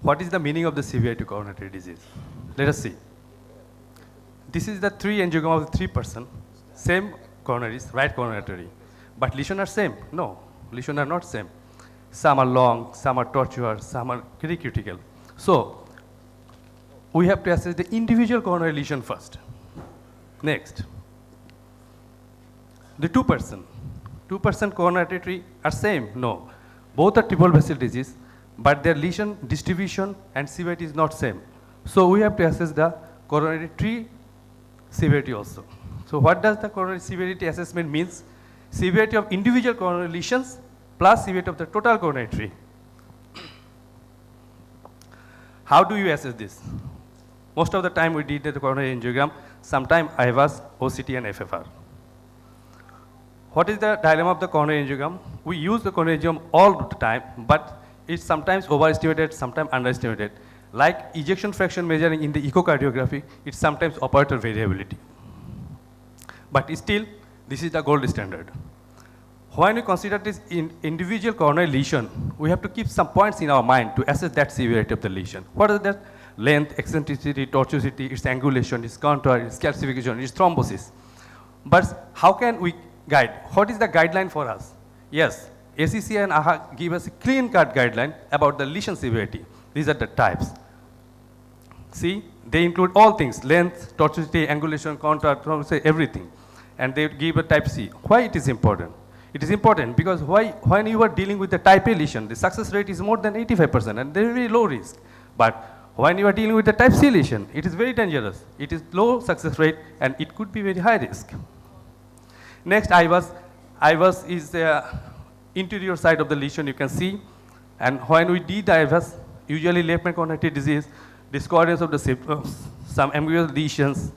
What is the meaning of the severity of coronary disease? Let us see. This is the 3 angiogram of the 3 person, same coronaries, right coronary artery. But lesions are same? No, lesions are not same. Some are long, some are tortuous, some are very critical. So, we have to assess the individual coronary lesion first. Next, the 2% coronary artery are same? No. Both are triple vessel disease, but their lesion distribution and severity is not same. So we have to assess the coronary tree severity also. So what does the coronary severity assessment means? Severity of individual coronary lesions plus severity of the total coronary tree. How do you assess this? Most of the time we did the coronary angiogram. Sometimes I was OCT and FFR. What is the dilemma of the coronary angiogram? We use the coronary angiogram all the time, but it's sometimes overestimated, sometimes underestimated. Like ejection fraction measuring in the echocardiography, it's sometimes operator variability. But still, this is the gold standard. When we consider this individual coronary lesion, we have to keep some points in our mind to assess that severity of the lesion. What is that? Length, eccentricity, tortuosity, its angulation, its contour, its calcification, its thrombosis. But how can we guide? What is the guideline for us? Yes, ACC and AHA give us a clean-cut guideline about the lesion severity. These are the types. See, they include all things, length, tortuosity, angulation, contour, thrombosis, everything. And they give a type C. Why it is important? It is important because when you are dealing with the type A lesion, the success rate is more than 85% and there is very low risk. But when you are dealing with the type C lesion, it is very dangerous. It is low success rate and it could be very high risk. Next, IVUS is the interior side of the lesion you can see. And when we did the IVUS, usually left main coronary artery disease, discordance of the symptoms, some ambiguous lesions,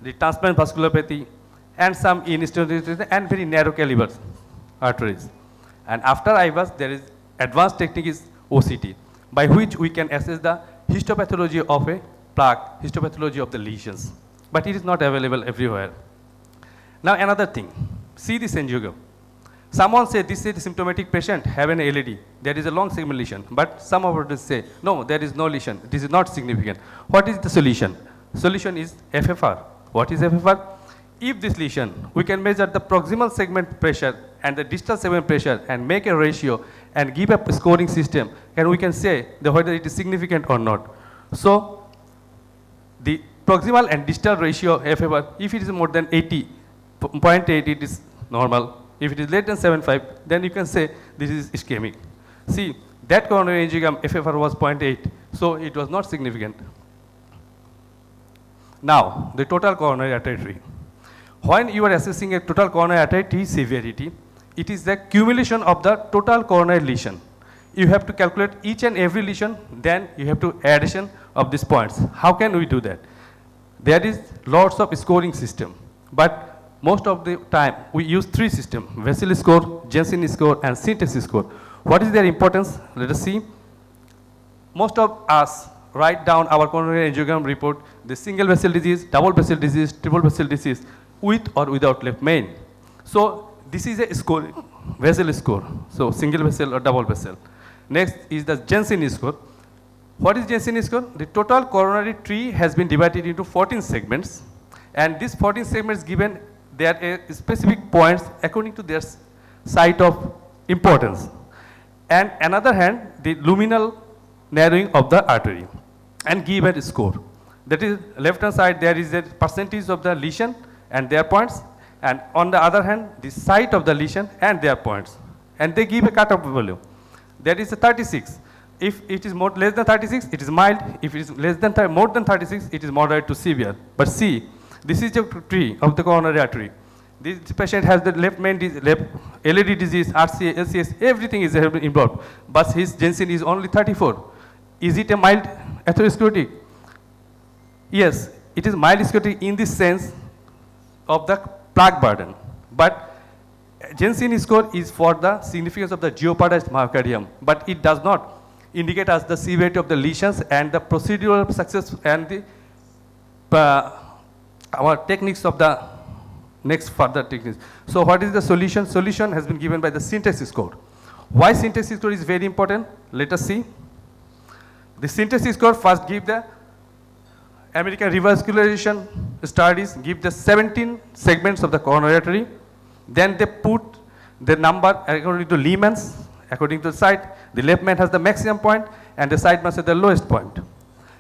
the transplant vasculopathy, and some instability and very narrow caliber arteries. And after IVUS, there is advanced technique is OCT, by which we can assess the histopathology of a plaque, histopathology of the lesions. But it is not available everywhere. Now another thing, see this angiogram. Someone said this is a symptomatic patient, have an LED. There is a long segment lesion. But some of us say, no, there is no lesion. This is not significant. What is the solution? Solution is FFR. What is FFR? If this lesion, we can measure the proximal segment pressure and the distal segment pressure and make a ratio and give a scoring system, and we can say whether it is significant or not. So the proximal and distal ratio FFR, if it is more than 80, 0.8, it is normal. If it is less than 7.5, then you can say this is ischemic. See, that coronary angiogram FFR was 0.8, so it was not significant. Now, the total coronary artery. When you are assessing a total coronary artery severity, it is the accumulation of the total coronary lesion. You have to calculate each and every lesion, then you have to addition of these points. How can we do that? There is lots of scoring system, but most of the time we use 3 systems, Vessel score, Jensen score, and syntax score. What is their importance? Let us see. Most of us write down our coronary angiogram report, the single vessel disease, double vessel disease, triple vessel disease, with or without left main. So this is a score, vessel score. So single vessel or double vessel. Next is the Jensen score. What is Jensen score? The total coronary tree has been divided into 14 segments, and these 14 segments given their specific points according to their site of importance. And another hand, the luminal narrowing of the artery and give a score. That is, left hand side there is a percentage of the lesion and their points, and on the other hand, the site of the lesion and their points. And they give a cutoff value. That is a 36. If it is less than 36, it is mild. If it is more than 36, it is moderate to severe. But see, this is the tree of the coronary artery. This patient has the left main left LED disease, RCA, LCS, everything is involved. But his Jensen is only 34. Is it a mild atherosclerotic? Yes, it is mild sclerotic in the sense of the plaque burden. But Jensen score is for the significance of the jeopardized myocardium, but it does not indicate us the severity of the lesions and the procedural success and the our techniques of the next further techniques. So what is the solution? Solution has been given by the syntax score. Why syntax score is very important? Let us see. The synthesis score first give the American revascularization studies, give the 17 segments of the coronary artery. Then they put the number according to Lehman's, according to the site. The left main has the maximum point and the side must have the lowest point.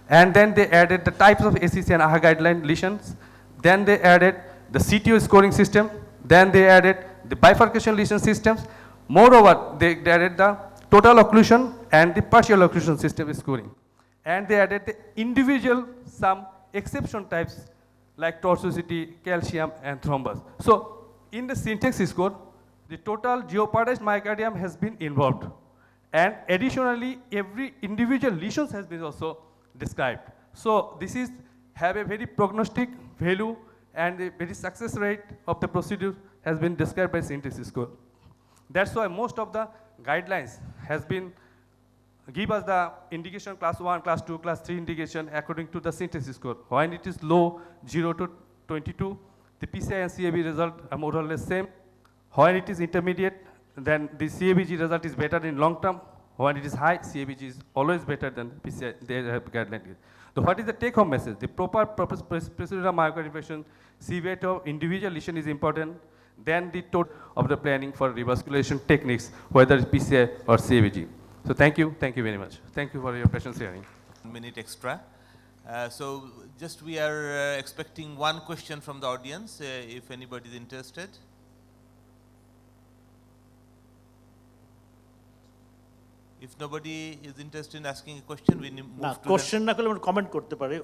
And then they added the types of ACC and AHA guideline lesions. Then they added the CTO scoring system. Then they added the bifurcation lesion systems. Moreover, they added the total occlusion and the partial occlusion system scoring. And they added the individual some exception types like tortuosity, calcium, and thrombus. So in the syntax score, the total jeopardized myocardium has been involved. And additionally, every individual lesions has been also described. So this is have a very prognostic value and the very success rate of the procedure has been described by syntax score. That's why most of the guidelines has been give us the indication class 1, class 2, class 3 indication according to the syntax score. When it is low, 0 to 22, the PCI and CAB result are more or less same. When it is intermediate, then the CABG result is better in long term. When it is high, CABG is always better than PCI. They have guideline. So what is the take-home message? The proper procedural myocardial infarction, severity of individual lesion is important. Then the total of the planning for revascularization techniques, whether it's PCI or CABG. So thank you very much. Thank you for your patience hearing. 1 minute extra. So just we are expecting one question from the audience, if anybody is interested. If nobody is interested in asking a question, we move to question না করলে comment করতে পারে।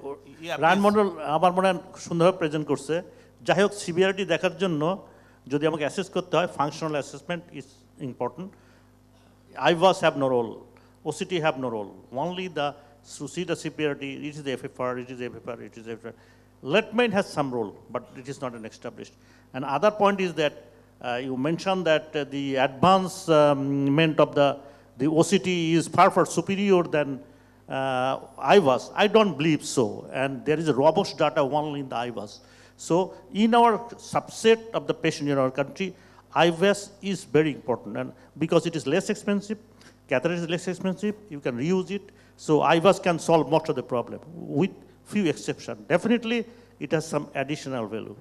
Yeah, run model আমার মনে হয় সুন্দরভাবে present করছে। যাই হোক সিভিয়ারিটি দেখার জন্য যদি আমাকে অ্যাসেস করতে হয় functional assessment is important. IVAS have no role, OCT have no role. Only to see the severity, it is the FFR, it is FFR, it is FFR. Left main has some role, but it is not an established. And other point is that you mentioned that the advancement of the OCT is far superior than IVAS. I don't believe so. And there is a robust data only in the IVAS. So in our subset of the patient in our country, IVAS is very important, and because it is less expensive, catheter is less expensive, you can reuse it. So IVAS can solve most of the problem with few exceptions. Definitely, it has some additional value.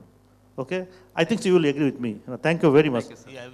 Okay, I think you will agree with me. Thank you very much. Yeah.